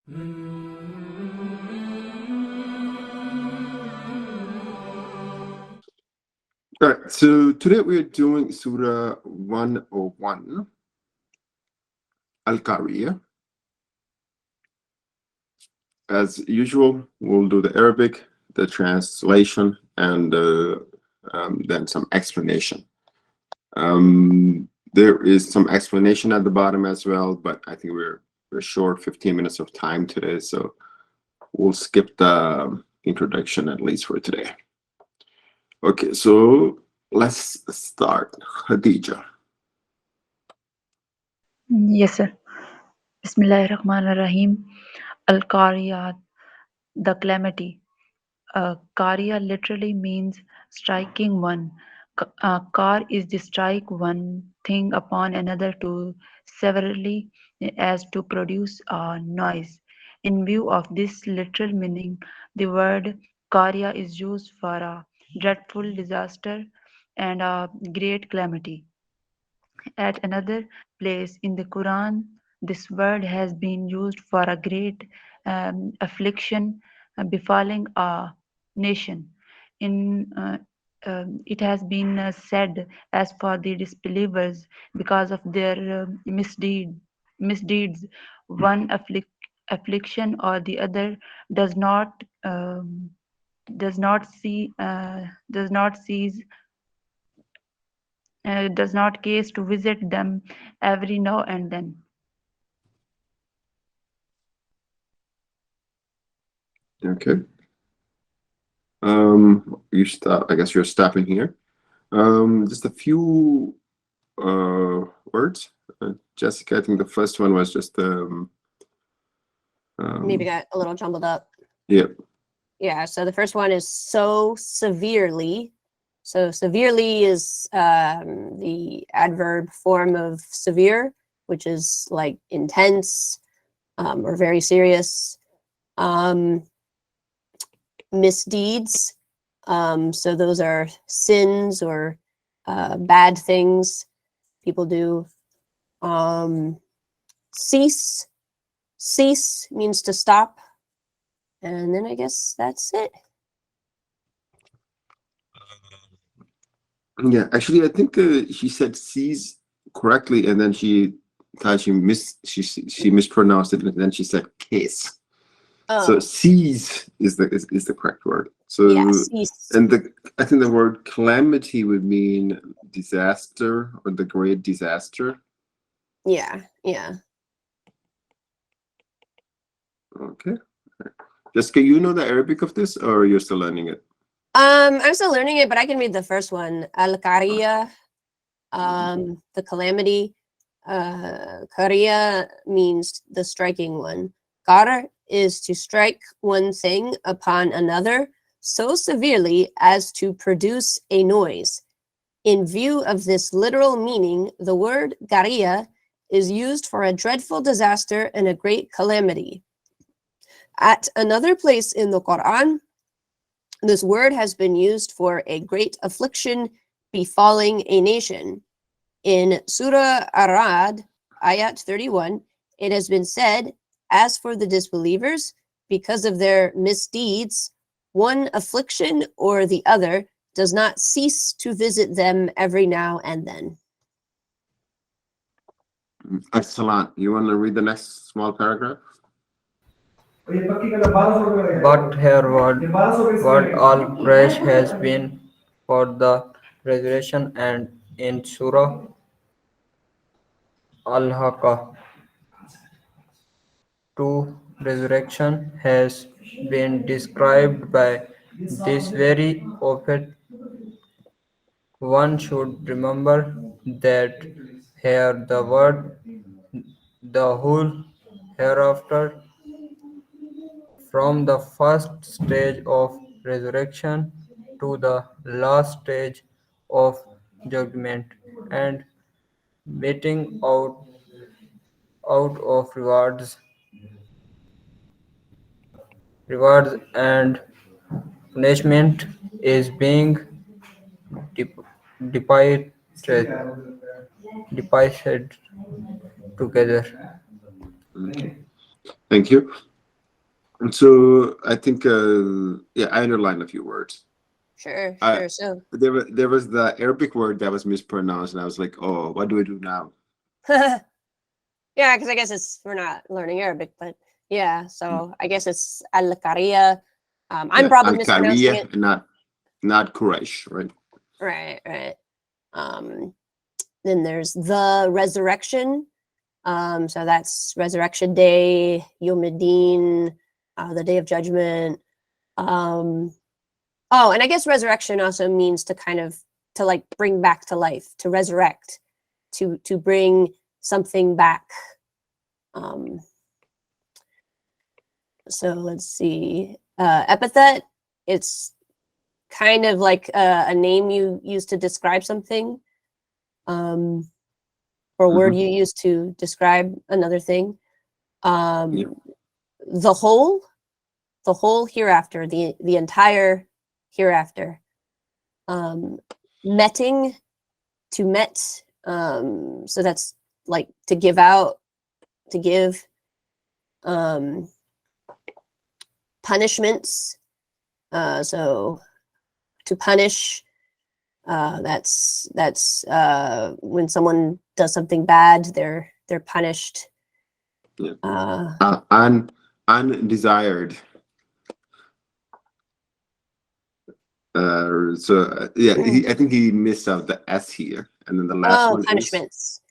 All right, so today we're doing Surah 101, Al-Qariah. As usual, we'll do the Arabic, the translation, and then some explanation. There is some explanation at the bottom as well, but I think we're short 15 minutes of time today, so we'll skip the introduction at least for today. Okay, so let's start. Khadija. Yes, sir. Bismillahirrahmanirrahim. Al-Qariah, the calamity. Qariya literally means striking one. Qar is to strike one thing upon another to severely as to produce a noise. In view of this literal meaning, the word Qariya is used for a dreadful disaster and a great calamity. At another place in the Quran, this word has been used for a great affliction befalling a nation. It has been said, as for the disbelievers, because of their misdeeds, one affliction or the other does not does not see does not cease does not case to visit them every now and then. Okay. You stop. I guess you're stopping here. Just a few words. Jessica, I think the first one was just maybe got a little jumbled up. Yeah. Yeah, so the first one is so severely. So severely is the adverb form of severe, which is like intense or very serious. Misdeeds, so those are sins or bad things people do. Cease means to stop. And then I guess that's it. Yeah, actually, I think she said "sees" correctly, and then she thought she mispronounced it, and then she said "case." Oh. So "sees" is the correct word. So yeah, and I think the word calamity would mean disaster or the great disaster. Yeah. Okay. Jessica, you know the Arabic of this, or you're still learning it? I'm still learning it, but I can read the first one. Al-Qariah, the calamity. Qariah means the striking one. Qar is to strike one thing upon another so severely as to produce a noise. In view of this literal meaning, the word Qariah is used for a dreadful disaster and a great calamity. At another place in the Quran, this word has been used for a great affliction befalling a nation. In Surah Ar-Ra'd, ayat 31, it has been said, as for the disbelievers, because of their misdeeds, one affliction or the other does not cease to visit them every now and then. Excellent. You want to read the next small paragraph? But here what all praise has been for the resurrection, and in Surah Al-Haqqa 2, resurrection has been described by this very prophet. One should remember that here the word the whole hereafter, from the first stage of resurrection to the last stage of judgment and meting out of rewards and punishment is being dep- depicted depicted together. Okay. Thank you. So I think, yeah, I underlined a few words. Sure, I sure. So, there was the Arabic word that was mispronounced, and I was like, oh, what do we do now? yeah, because I guess we're not learning Arabic, but yeah. So I guess it's Al-Qariah. I'm Yeah, probably mispronouncing it. Al-Qariah, not Quraysh, right? Right, right. Um, then there's the resurrection. So that's Resurrection Day, Yom Din, the Day of Judgment. Oh, and I guess resurrection also means to kind of to like bring back to life, to resurrect, to bring something back. So let's see. Epithet, it's kind of like a name you use to describe something, or a word you use to describe another thing. Yeah. The whole hereafter, the entire hereafter. Metting, to met, so that's like to give out, to give. Punishments, so to punish, that's when someone does something bad, they're punished. Yeah. Undesired. Yeah, I think he missed out the S here, and then the last one punishments.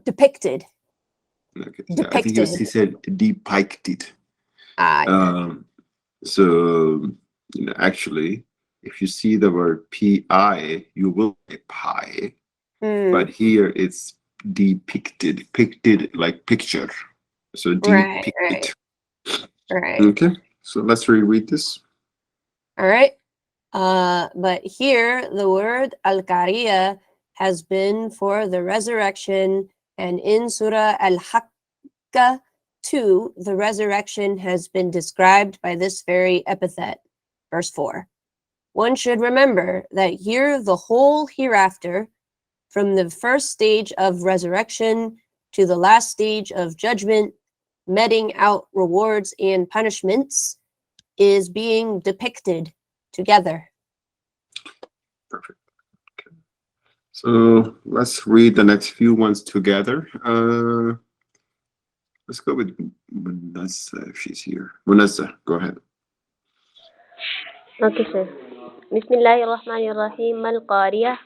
Depicted. Okay. Depicted. Yeah, I think he said depicted. Yeah. So actually, if you see the word pi, you will say pi, but here it's depicted, picted like picture. So depicted. Right. Okay, so let's reread this. All right. But here the word Al-Qariah has been for the resurrection, and in Surah Al-Haqqa 2, the resurrection has been described by this very epithet. Verse 4. One should remember that here the whole hereafter, from the first stage of resurrection to the last stage of judgment, meting out rewards and punishments, is being depicted together. Perfect. Okay. So let's read the next few ones together. Let's go with Munazza if she's here. Munazza, go ahead. Okay, sir. Bismillahirrahmanirrahim. Al-Qariah.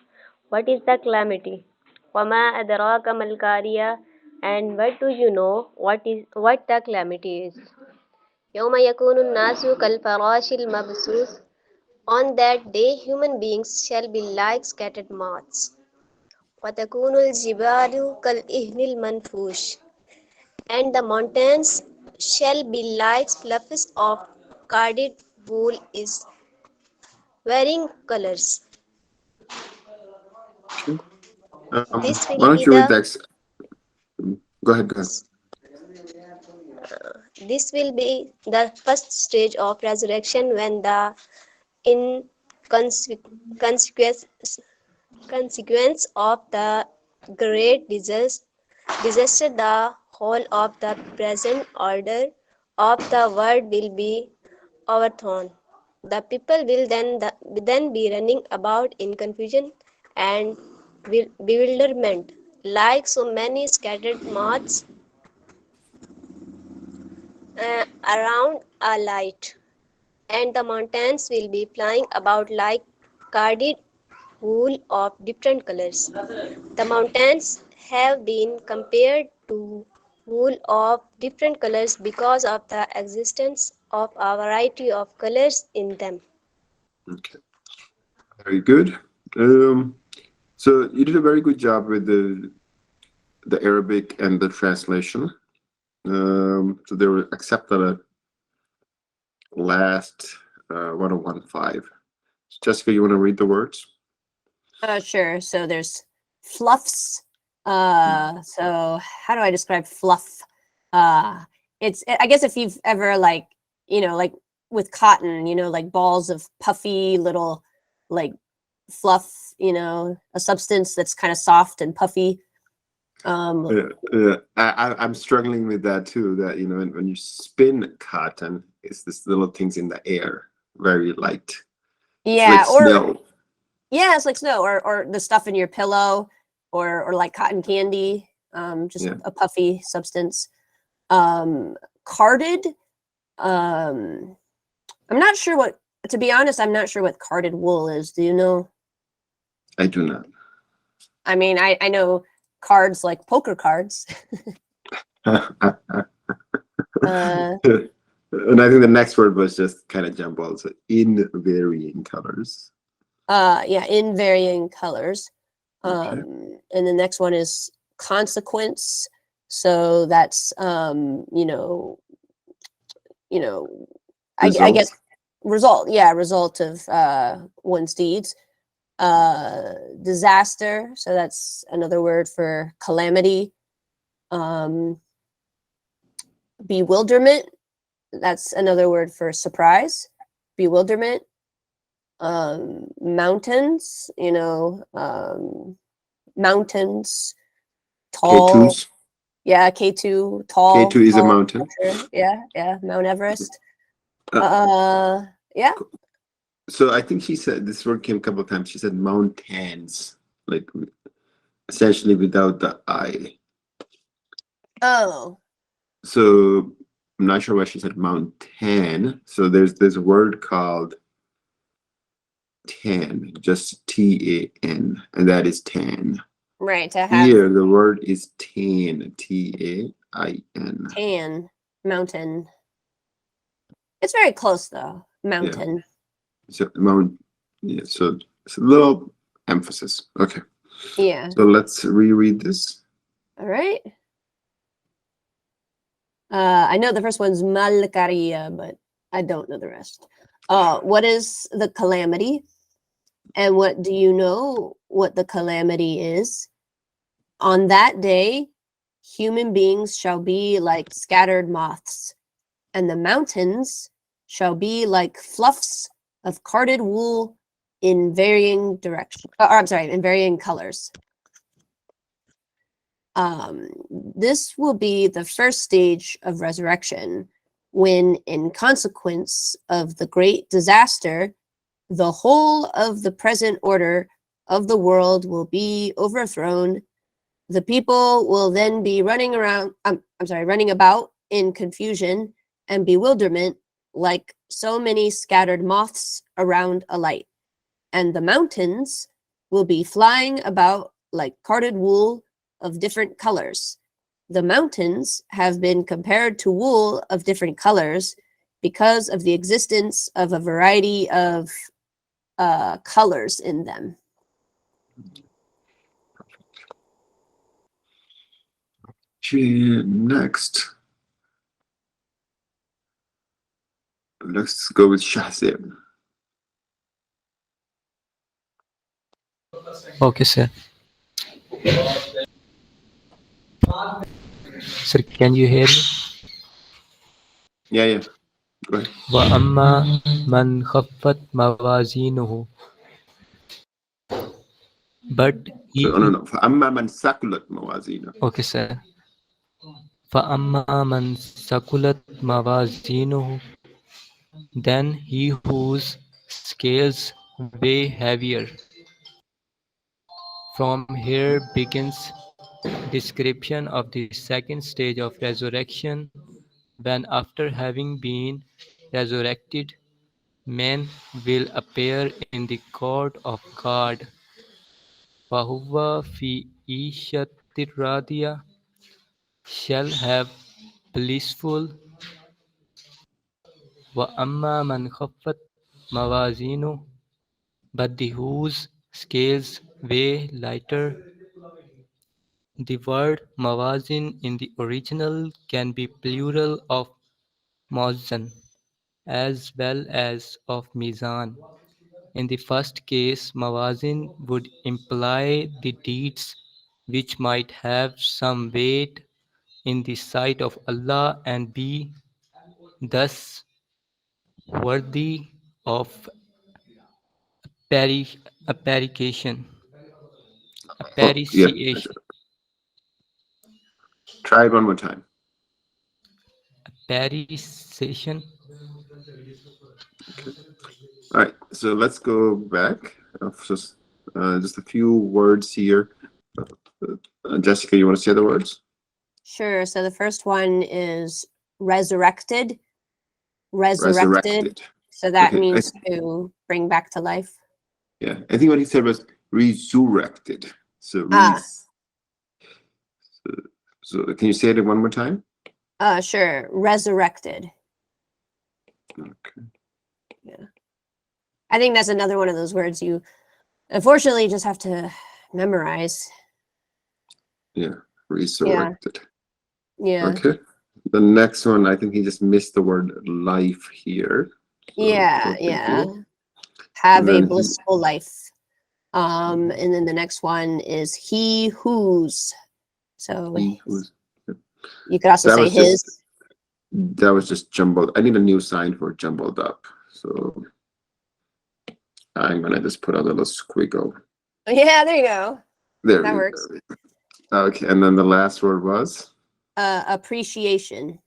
What is the calamity? Wama adraka mal-Qariah. And what do you know what the calamity is? Yawma yakunu nasu kal-farashil mabsus. On that day, human beings shall be like scattered moths. وَتَكُونُ الْجِبَالُ كَالْإِهْنِ الْمَنْفُوشِ. And the mountains shall be like fluffs of carded wool is wearing colors. Okay. This Why will don't be you read the that? Go ahead, go ahead. this will be the first stage of resurrection when the consequence of the great disaster, the whole of the present order of the world will be overthrown. The people will then be running about in confusion and bewilderment, like so many scattered moths around a light, and the mountains will be flying about like carded wool of different colors. The mountains have been compared to wool of different colors because of the existence of a variety of colors in them. Okay. Very good. So you did a very good job with the Arabic and the translation. So they were accepted at last 1015. Jessica, you want to read the words? Sure. So there's fluffs. So how do I describe fluff? It's, I guess if you've ever like with cotton, like balls of puffy little like fluff, a substance that's kind of soft and puffy. Um, I'm struggling with that too. That when you spin cotton, it's this little things in the air, very light. It's yeah, like snow. yeah, it's like snow, or the stuff in your pillow, or like cotton candy, just Yeah. a puffy substance. Carded, I'm not sure what. To be honest, I'm not sure what carded wool is. Do you know? I do not. I mean, I know cards like poker cards. Uh, And I think the next word was just kind of jumbled. So in varying colors. yeah, in varying colors. Okay. And the next one is consequence. So that's I guess Results. result. Yeah, result of one's deeds. Disaster. So that's another word for calamity. Bewilderment. That's another word for surprise. Bewilderment. Mountains. Mountains. Tall. K2s. Yeah, K2. Tall. K2 is a Tall mountain. structure. Yeah. Mount Everest. Yeah. So I think she said this word came a couple of times. She said mountains, like essentially without the I. Oh. So I'm not sure why she said mountain. So there's a word called tan, just TAN, and that is tan. Right. To have Here the word is tan, TAIN. tan. Mountain. It's very close though. Mountain. So so it's a little emphasis. Okay. Yeah. So let's reread this. All right. I know the first one's Al-Qariah, but I don't know the rest. What is the calamity? And what do you know what the calamity is? On that day, human beings shall be like scattered moths, and the mountains shall be like fluffs of carded wool in varying direction. In varying colors. This will be the first stage of resurrection, when, in consequence of the great disaster, the whole of the present order of the world will be overthrown. The people will then be running about in confusion and bewilderment, like so many scattered moths around a light. And the mountains will be flying about like carded wool of different colors. The mountains have been compared to wool of different colors because of the existence of a variety of colors in them. Next, let's go with Shahzeb. Okay, sir. Sir, can you hear me? Yeah. Go ahead. وَأَمَّا مَنْ خَفَّتْ مَوَازِينُهُ. But he. So, no. فَأَمَّا مَنْ ثَقُلَتْ مَوَازِينُهُ. Okay, sir. فَأَمَّا مَنْ ثَقُلَتْ مَوَازِينُهُ. Then he whose scales weigh heavier. From here begins description of the second stage of resurrection, when after having been resurrected, men will appear in the court of God. فَهُوَ فِي عِيشَةٍ رَاضِيَةٍ, shall have blissful. وَأَمَّا مَنْ خَفَّتْ مَوَازِينُهُ. But the whose scales weigh lighter. The word mawazin in the original can be plural of mawzan as well as of mizan. In the first case, mawazin would imply the deeds which might have some weight in the sight of Allah and be thus worthy of appreciation. Yeah. Try it one more time. Appreciation. All right, so let's go back. Just a few words here. Jessica, you want to say the words? Sure. So the first one is resurrected. Resurrected. So that Okay, means to bring back to life. yeah, I think what he said was resurrected. So, so can you say it one more time? Sure. Resurrected. Okay. Yeah. I think that's another one of those words you unfortunately just have to memorize. Yeah, resurrected. Yeah. Okay. The next one, I think he just missed the word life here. So Yeah. no big Yeah. deal. Have And a then blissful life. And then the next one is he whose. So he was, you could also that say was his. just jumbled. I need a new sign for jumbled up. So I'm gonna just put a little squiggle. Yeah, there you go. There That we works. go. Okay, and then the last word was, Appreciation.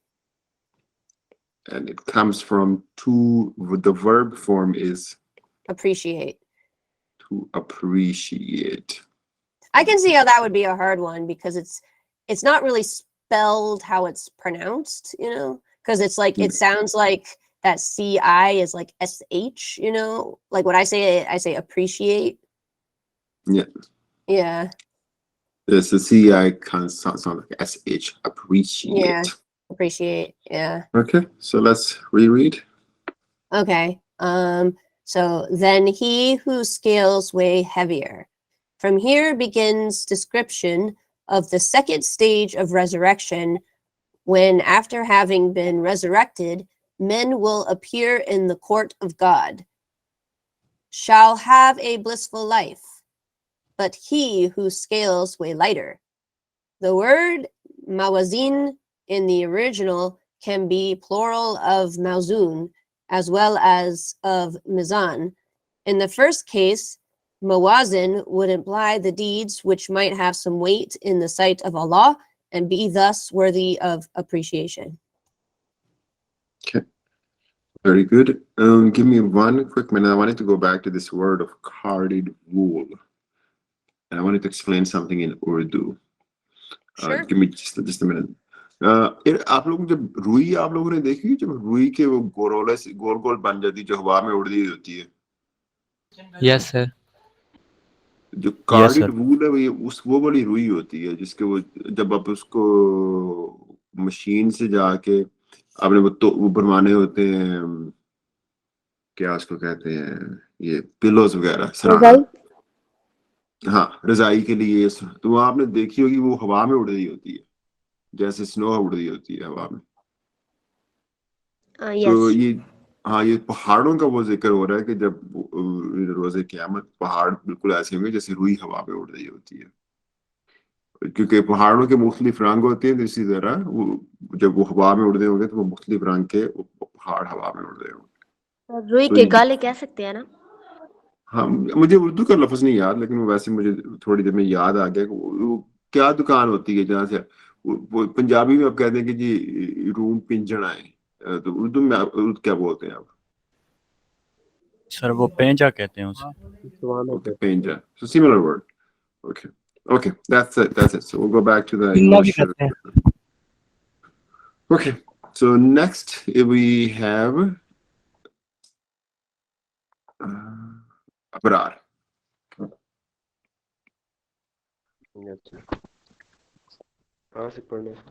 and it comes from the verb form is Appreciate. to appreciate. I can see how that would be a hard one because it's not really spelled how it's pronounced, you know, because it's like it sounds like that CI is like SH, you know, like when I say it, I say appreciate. Yeah. Yeah. There's the CI kind of sound like SH, appreciate. Yeah. Appreciate. Yeah. Okay, so let's reread. Okay. So then he whose scales weigh heavier. From here begins description of the second stage of resurrection, when after having been resurrected, men will appear in the court of God, shall have a blissful life, but he whose scales weigh lighter. The word mawazin in the original can be plural of mawzun as well as of mizan. In the first case, mawazin would imply the deeds which might have some weight in the sight of Allah and be thus worthy of appreciation. Okay, very good. Give me one quick minute. I wanted to go back to this word of carded wool, and I wanted to explain something in Urdu. Sure. Give me just a minute. आप लोग जब रुई आप लोगों ने देखी जब रुई के वो गोल गोल बन जाती जो हवा में उड़ रही होती है Yes, sir. जो कार्डिड वूल है वो बड़ी रुई होती है जिसके वो जब आप उसको मशीन से जाके आपने वो बनवाने होते हैं क्या उसको कहते हैं ये पिलोज वगैरह सराहना हाँ रजाई के लिए तो वो आपने देखी होगी वो हवा में उड़ रही होती है जैसे स्नो उड़ रही होती है हवा में तो Yes. ये पहाड़ों का वो जिक्र हो रहा है कि जब रोज़े क़यामत पहाड़ बिल्कुल ऐसे होंगे जैसे रुई हवा में उड़ रही होती है क्योंकि पहाड़ों के मुख्तलिफ रंग होते हैं इसी तरह जब वो हवा में उड़ रहे होंगे तो वो मुख्तलिफ रंग के पहाड़ हवा में उड़ रहे होंगे रुई के गाले कह सकते हैं ना हाँ मुझे उर्दू का लफ्ज नहीं याद लेकिन वैसे मुझे थोड़ी देर में याद आ गया वो क्या दुकान होती है जहाँ से वो पंजाबी में आप कहते हैं कि जी रूम पिंजड़ा है तो उर्दू में उर्दू क्या बोलते हैं आप सर वो पेंजा कहते हैं उसे okay penja so similar word okay that's it so we'll go back to the English okay so next we have abrar कहाँ से पढ़ना है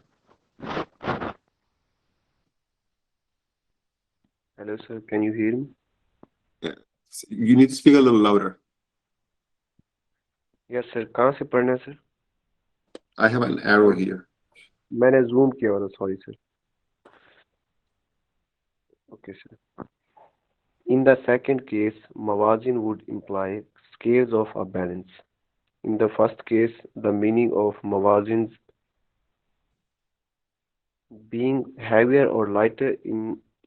Hello sir, can you hear me? you need to speak a little louder Yes sir, कहाँ से पढ़ना है sir? I have an arrow here मैंने zoom किया हुआ था sorry sir. Okay sir. In the second case, mawazin would imply scales of a balance. In the first case, the meaning of mawazins being heavier or lighter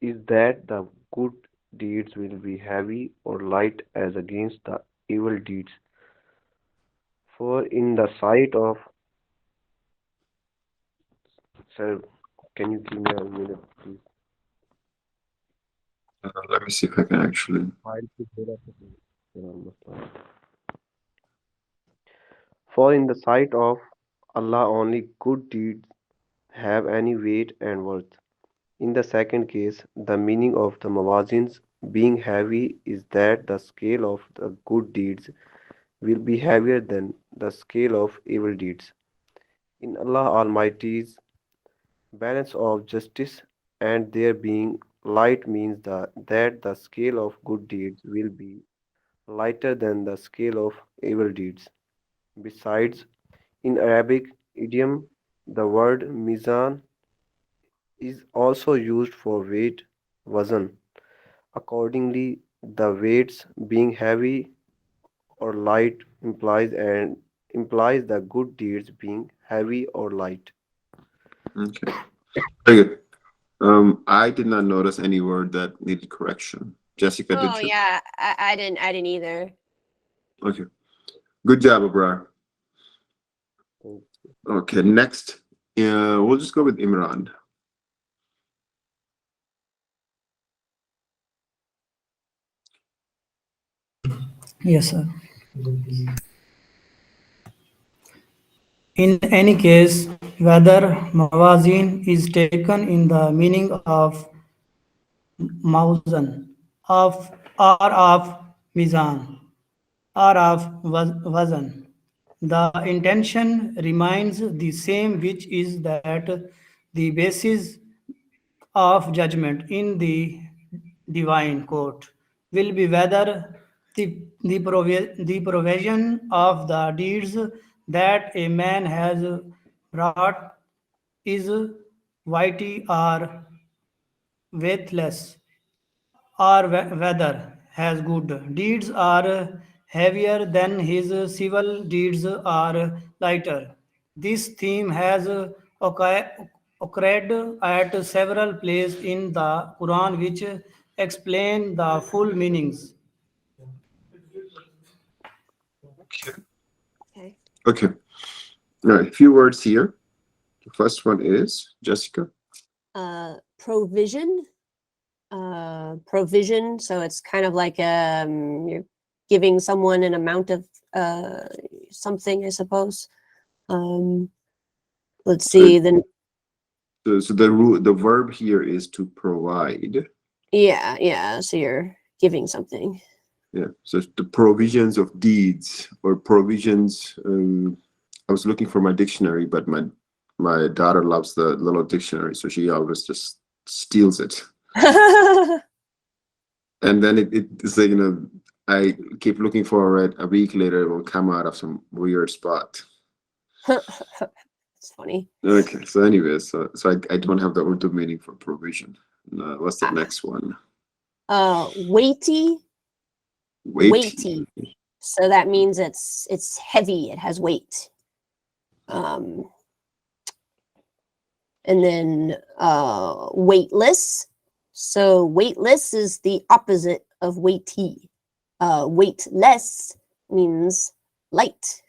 is that the good deeds will be heavy or light as against the evil deeds. For in the sight of Sir, can you give me a minute, please? Let me see if I can actually. For in the sight of Allah only good deeds have any weight and worth. In the second case, the meaning of the mawazins being heavy is that the scale of the good deeds will be heavier than the scale of evil deeds. In Allah Almighty's balance of justice and there being light means that the scale of good deeds will be lighter than the scale of evil deeds. Besides, in Arabic idiom, the word mizan is also used for weight, wazn. Accordingly, the weights being heavy or light implies the good deeds being heavy or light. Okay. Very good. I did not notice any word that needed correction. Jessica, Oh did you? yeah, I didn't either. Okay. Good job, Abrar. Okay, next. We'll just go with Imran. Yes, sir. In any case, whether mawazin is taken in the meaning of mawzan, of or of mizan, or of wazan, the intention remains the same, which is that the basis of judgment in the divine court will be whether the provision of the deeds that a man has brought is weighty or weightless, or whether has good deeds are heavier than his civil deeds are lighter. This theme has occurred at several places in the Quran, which explain the full meanings. Okay. Okay. Okay. All right, a few words here. The first one is Jessica. Provision. Provision. So it's kind of like you're giving someone an amount of something, I suppose. Let's see. Then So the verb here is to provide. yeah. So you're giving something. Yeah. So the provisions of deeds or provisions. I was looking for my dictionary, but my daughter loves the little dictionary, so she always just steals it. And then it's like, I keep looking for it. A week later, it will come out of some weird spot. It's funny. Okay. So anyways, so I don't have the Urdu meaning for provision. What's the next one? Weighty. Weighty. So that means it's heavy. It has weight. And then weightless. So weightless is the opposite of weighty. Weightless means light.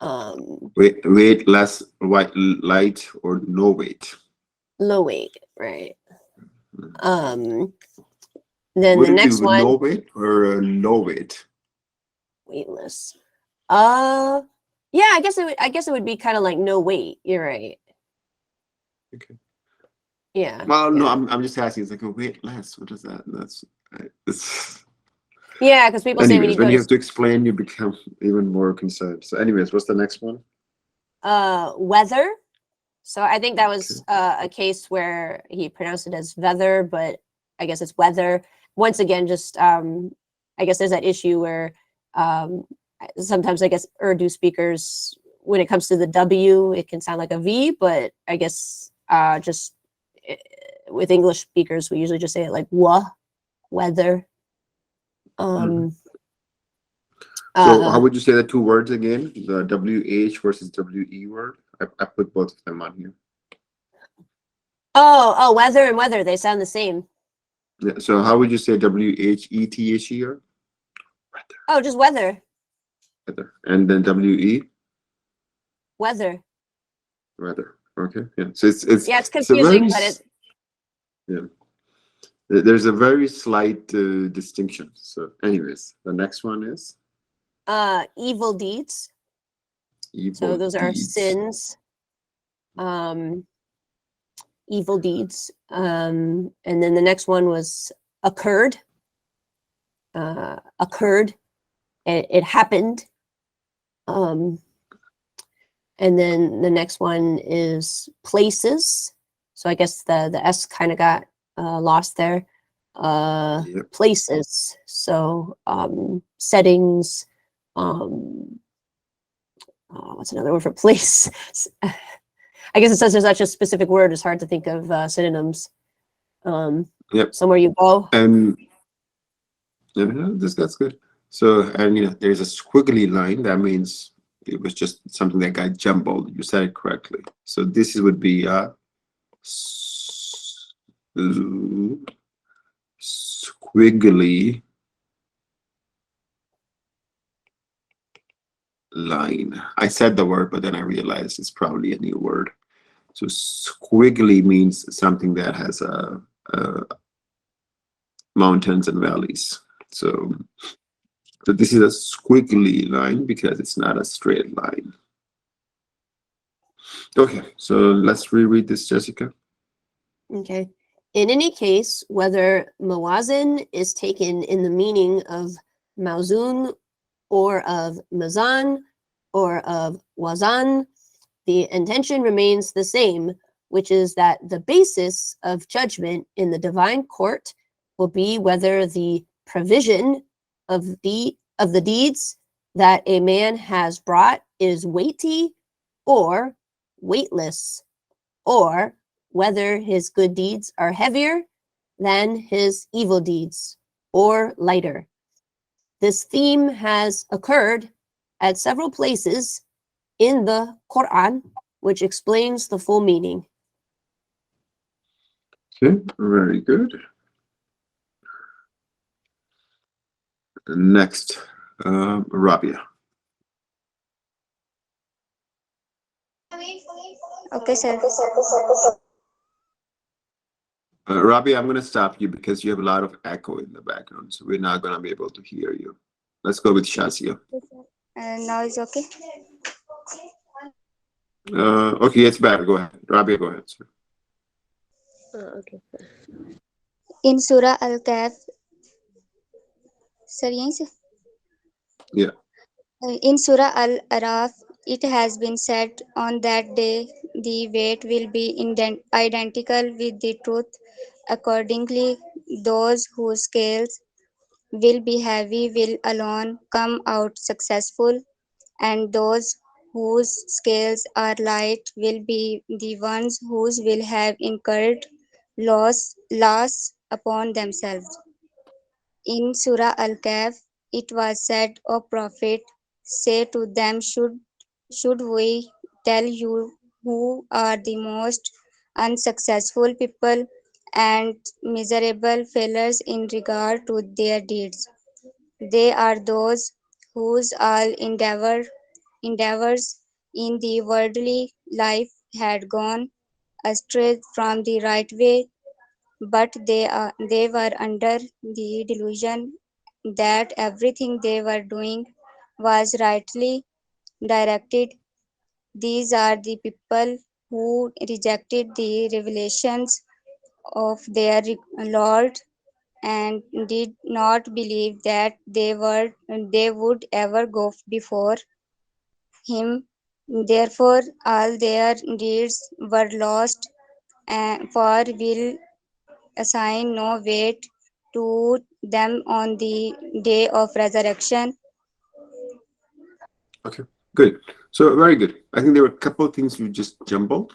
Weight less, light, or no weight. Low weight, right? Then Would the it next be one, no weight or no weight? weightless. Yeah, I guess it would be kind of like no weight. You're right. Okay. Yeah. Well, no, yeah. I'm just asking. It's like a weight less. What is that? It's. Yeah, because people say when Anyways, you go you have to explain, you become even more concerned. So, anyways, what's the next one? weather. So I think that was a case where he pronounced it as feather, but I guess it's weather. Once again, just I guess there's that issue where sometimes I guess Urdu speakers, when it comes to the W, it can sound like a V, but I guess just with English speakers, we usually just say it like weather. So how would you say the two words again? The WH versus WE word? I put both of them on here. Oh, weather and weather, they sound the same. Yeah, so how would you say WHETHE or? Oh, just weather. Weather. And then WE? Weather. Rather. Okay. Yeah. So it's Yeah, it's it's a confusing, very but it yeah. There's a very slight distinction. So, anyways, the next one is evil deeds. So evil those are deeds. sins, evil deeds. And then the next one was occurred. Occurred. It happened. And then the next one is places. So I guess the S kind of got lost there. Yep. Places. So settings. What's another word for place? I guess it says there's such a specific word. It's hard to think of synonyms. Yep. Somewhere you go. And that's good. So, and there's a squiggly line. That means it was just something that got jumbled. You said it correctly. So this would be a squiggly line. I said the word, but then I realized it's probably a new word. So squiggly means something that has mountains and valleys. So this is a squiggly line because it's not a straight line. Okay, so let's reread this, Jessica. Okay. In any case, whether mawazin is taken in the meaning of mauzun or of mazan or of wazan, the intention remains the same, which is that the basis of judgment in the divine court will be whether the provision of the deeds that a man has brought is weighty or weightless, or whether his good deeds are heavier than his evil deeds or lighter. This theme has occurred at several places in the Quran, which explains the full meaning. Okay, very good. Next, Rabia. Okay, sir. Rabia, I'm going to stop you because you have a lot of echo in the background, so we're not going to be able to hear you. Let's go with Shazia. Now it's okay. Okay, it's better. Go ahead. Rabia, go ahead, sir. Okay. In Surah Al-Kahf, sir, yahin se? Yeah. In Surah Al-Araf, it has been said on that day the weight will be identical with the truth. Accordingly, those whose scales will be heavy will alone come out successful, and those whose scales are light will be the ones whose will have incurred loss upon themselves. In Surah Al-Kahf, it was said, O Prophet, say to them, should we tell you who are the most unsuccessful people and miserable failures in regard to their deeds? They are those whose all endeavors in the worldly life had gone astray from the right way, but they were under the delusion that everything they were doing was rightly directed. These are the people who rejected the revelations of their Lord and did not believe that they would ever go before him. Therefore all their deeds were lost, for will assign no weight to them on the day of resurrection. Okay, good. So very good. I think there were a couple of things you just jumbled.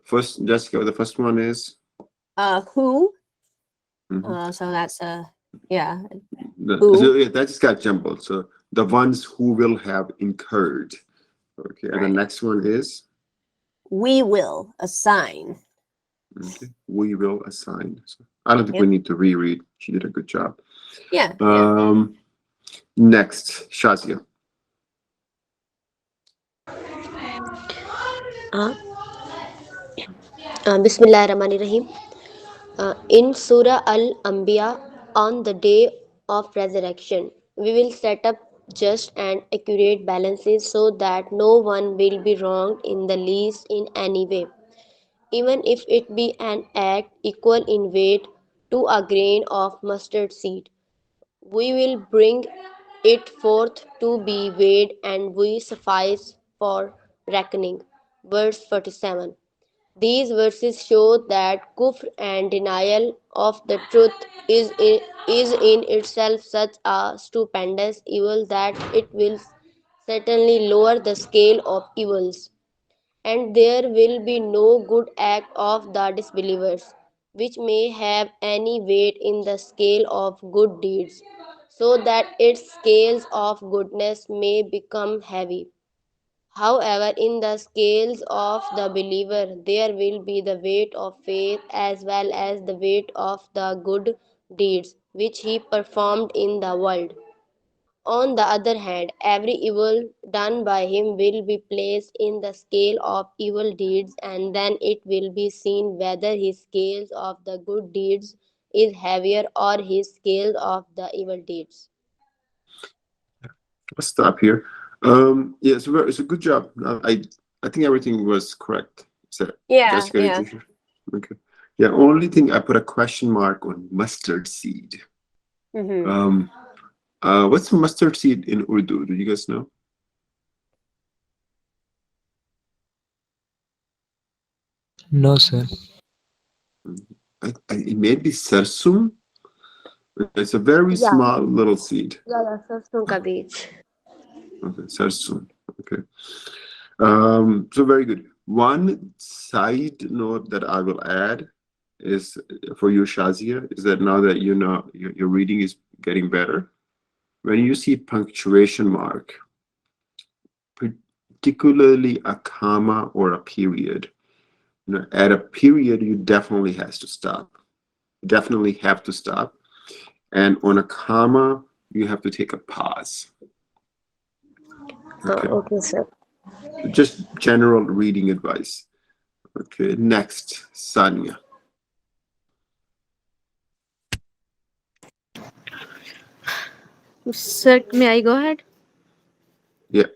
First, Jessica, the first one is Who? Mhm. So that's yeah. So yeah, that just got jumbled. So the ones who will have incurred. Okay, and the next one is We will assign. okay. We will assign. So I don't think we need to reread. She did a good job. Yeah. Next, Shazia. Uh, Bismillahirrahmanirrahim. In Surah Al-Anbiya, on the day of resurrection, we will set up just and accurate balances so that no one will be wronged in the least in any way, even if it be an act equal in weight to a grain of mustard seed. We will bring it forth to be weighed, and we suffice for reckoning. Verse 47. These verses show that kufr and denial of the truth is in itself such a stupendous evil that it will certainly lower the scale of evils, and there will be no good act of the disbelievers which may have any weight in the scale of good deeds, so that its scales of goodness may become heavy. However, in the scales of the believer, there will be the weight of faith as well as the weight of the good deeds which he performed in the world. On the other hand, every evil done by him will be placed in the scale of evil deeds, and then it will be seen whether his scales of the good deeds is heavier or his scale of the evil deeds. Let's stop here. Yeah, it's a good job. I think everything was correct. Is that Yeah, Jessica? Did yeah. you hear? Okay. Yeah, only thing I put a question mark on mustard seed. Hmm. Um, what's mustard seed in Urdu? Do you guys know? No, sir. It may be sarsum. It's a very Yeah, small little seed. yeah, सरसों का बीज. Okay, sarsum. Okay. So very good. One side note that I will add is for you, Shazia, is that now that you know your reading is getting better, when you see punctuation mark, particularly a comma or a period, at a period you definitely has to stop. Definitely have to stop. And on a comma, you have to take a pause. Okay. Okay, sir. Just general reading advice. Okay. Next, Sanya. Sir, may I go ahead? Yeah.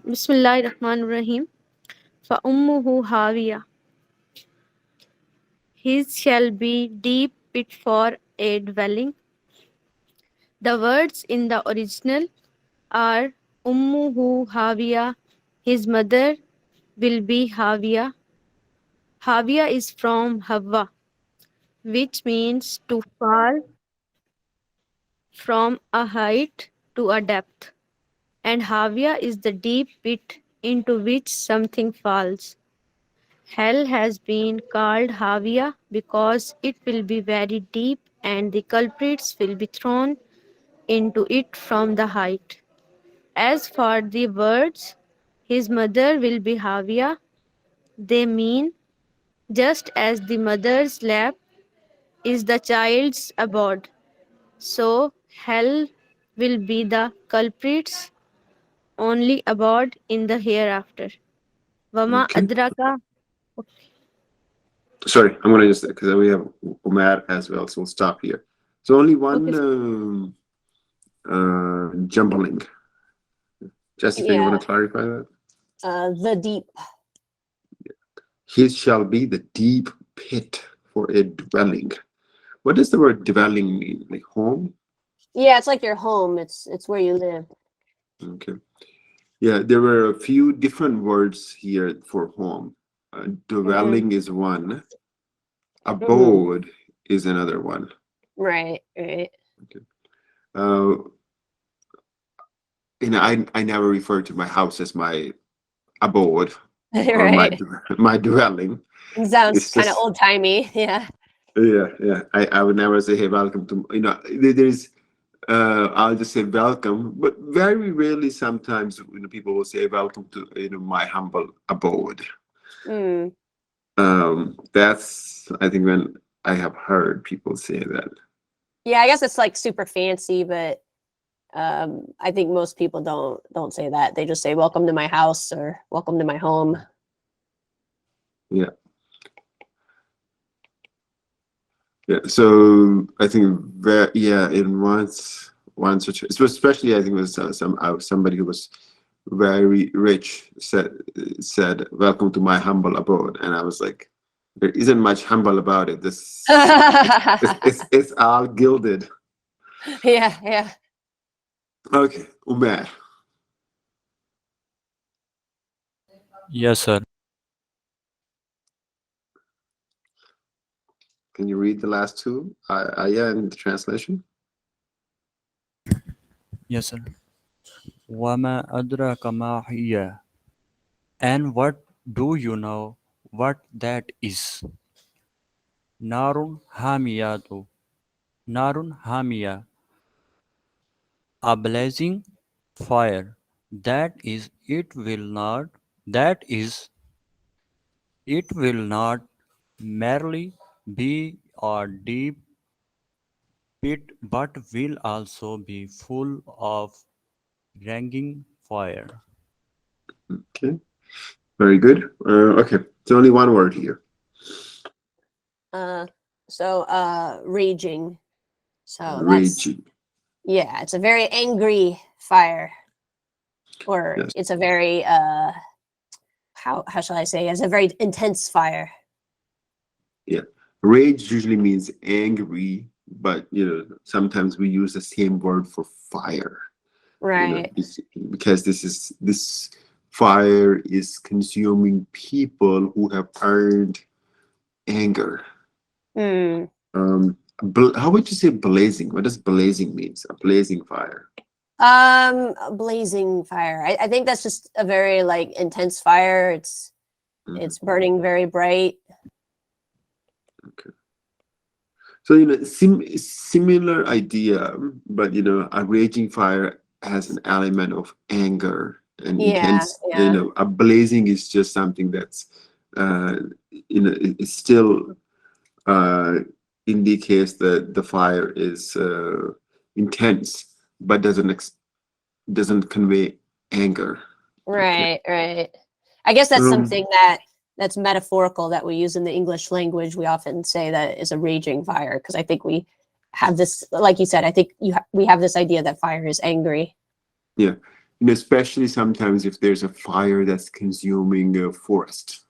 Bismillah ar-Rahman ar-Rahim. فَأُمُّهُ هَاوِيَةٌ. His shall be deep pit for a dwelling. The words in the original are Ummuhu Hawiya. His mother will be Hawiya. Hawiya is from Hawa, which means to fall from a height to a depth. And Hawiya is the deep pit into which something falls. Hell has been called Hawiya because it will be very deep and the culprits will be thrown into it from the height. As for the words, his mother will be Hawiya, they mean just as the mother's lap is the child's abode, so hell will be the culprit's only abode in the hereafter. Wama Okay. adraka. Sorry, I'm gonna just because we have Umar as well, so we'll stop here. So only one Okay. jumbling. Jessica, you want Yeah. to clarify that? The deep. His shall be the deep pit for a dwelling. What does the word dwelling mean? Like home? Yeah, it's like your home. It's where you live. Okay. Yeah, there were a few different words here for home. Dwelling is one. Abode is another one. Right, right. Okay. I never refer to my house as my abode or Right. my dwelling. It sounds It's kind of just old timey. Yeah. yeah. I would never say hey welcome to there's I'll just say welcome, but very rarely sometimes people will say welcome to my humble abode. Mm. That's I think when I have heard people say that. Yeah, I guess it's like super fancy, but I think most people don't say that. They just say welcome to my house or welcome to my home. Yeah. Yeah. So I think that, yeah, in once such, it was especially, I think it was somebody who was very rich said welcome to my humble abode, and I was like, there isn't much humble about it. This it's all gilded. Yeah. Okay, Umair. Yes, sir. Can you read the last two ayah in the translation? Yes, sir. وَمَا أَدْرَاكَ مَا هِيَ. And what do you know what that is? Narun hamiyatu. Narun hamiya. A blazing fire. That is, it will not merely be a deep pit, but will also be full of raging fire. Okay, very good. Okay, it's only one word here. Raging. So Raging. yeah, it's a very angry fire, or Yes. it's a very how shall I say? It's a very intense fire. Yeah, rage usually means angry, but sometimes we use the same word for fire. Right. Because this fire is consuming people who have earned anger. How would you say blazing? What does blazing means? A blazing fire. A blazing fire. I think that's just a very intense fire. It's burning very bright. Okay. So similar idea, but a raging fire has an element of anger and intense. A blazing is just something that's it still indicates that the fire is intense, but doesn't convey anger. Right. I guess that's something that's metaphorical that we use in the English language. We often say that is a raging fire because I think we have this, like you said, I think we have this idea that fire is angry. Yeah, especially sometimes if there's a fire that's consuming a forest.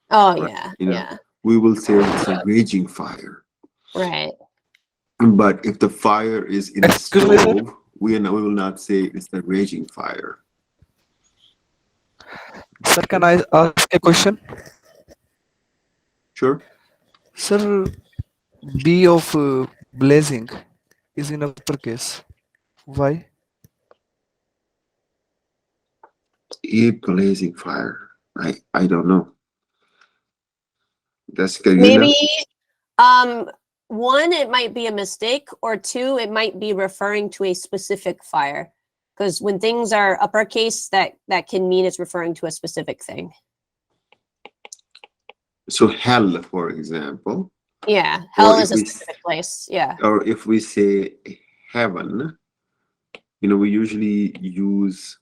Oh, right? yeah. We will say it's a raging fire. Right. But if the fire is in a stove, we will not say it's a raging fire. Sir, can I ask a question? Sure. Sir, B of blazing is in uppercase. Why? A blazing fire. I don't know. Jessica, maybe one, it might be a mistake, or two, it might be referring to a specific fire. Because when things are uppercase, that can mean it's referring to a specific thing. So hell, for example. Yeah, hell is a specific place. Yeah. Or if we say heaven, we usually use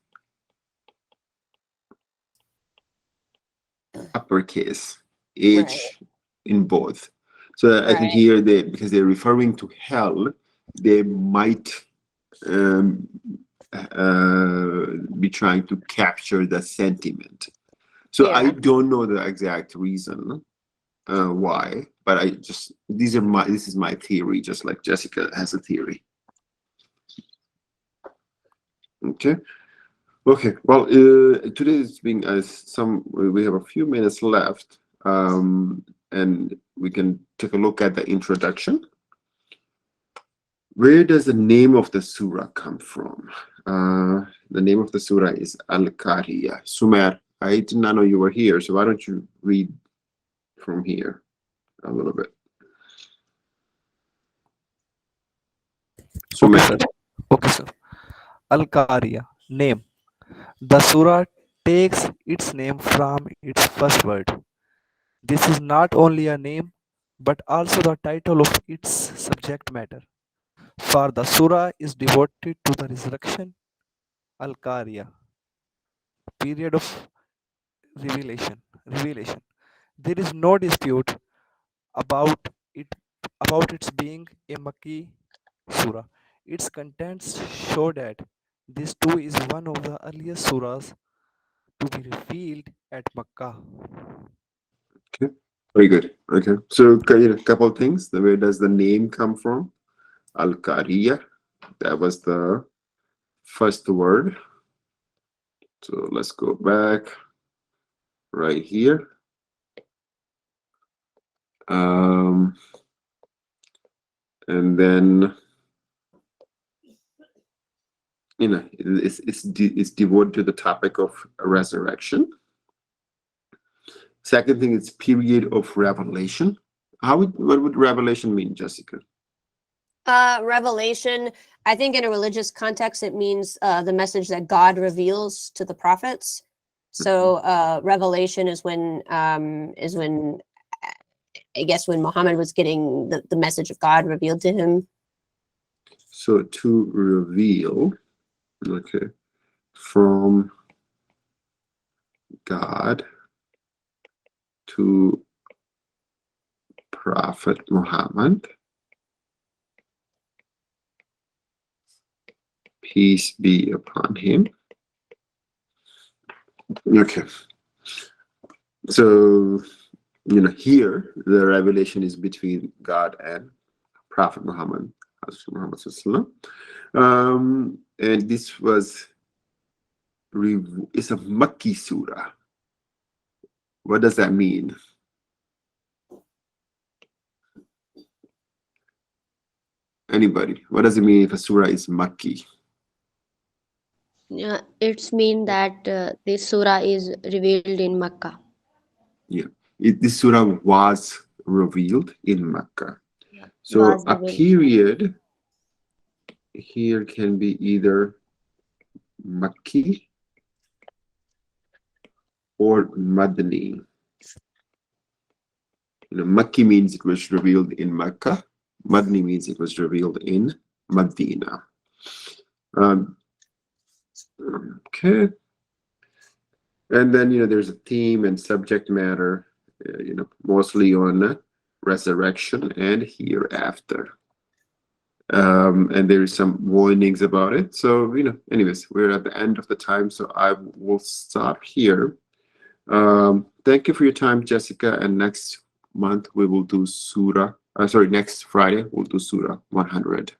uppercase H in both. So I think here because they're referring to hell, they might be trying to capture the sentiment. So I don't know the exact reason why, but this is my theory, just like Jessica has a theory. Okay. Well, today is being we have a few minutes left, and we can take a look at the introduction. Where does the name of the surah come from? The name of the surah is Al-Qariah. Sumer, I did not know you were here, so why don't you read from here a little bit? Sumer. Okay, sir. Al-Qariah, name. The surah takes its name from its first word. This is not only a name, but also the title of its subject matter. For the surah is devoted to the resurrection, Al-Qariah, period of revelation. There is no dispute about it about its being a Makki surah. Its contents show that this too is one of the earliest surahs to be revealed at Makkah. Okay, very good. Okay, so a couple of things. Where does the name come from? Al-Qariah. That was the first word. So let's go back right here. And then it's devoted to the topic of resurrection. Second thing is period of revelation. What would revelation mean, Jessica? Revelation, I think in a religious context, it means the message that God reveals to the prophets. So revelation is when I guess when Muhammad was getting the message of God revealed to him. So to reveal, okay, from God to Prophet Muhammad, peace be upon him. Okay. So, here the revelation is between God and Prophet Muhammad. And this was, it's a Makki surah. What does that mean? Anybody? What does it mean if a surah is Makki? Yeah, it's mean that this surah is revealed in Makkah. Yeah, this surah was revealed in Makkah. So a period here can be either Makki or Madani. Makki means it was revealed in Makkah. Madani means it was revealed in Medina. Okay. And then, there's a theme and subject matter, mostly on resurrection and hereafter. And there is some warnings about it. So, anyways, we're at the end of the time, so I will stop here. Thank you for your time, Jessica. And next month we will do next Friday we'll do Surah 100.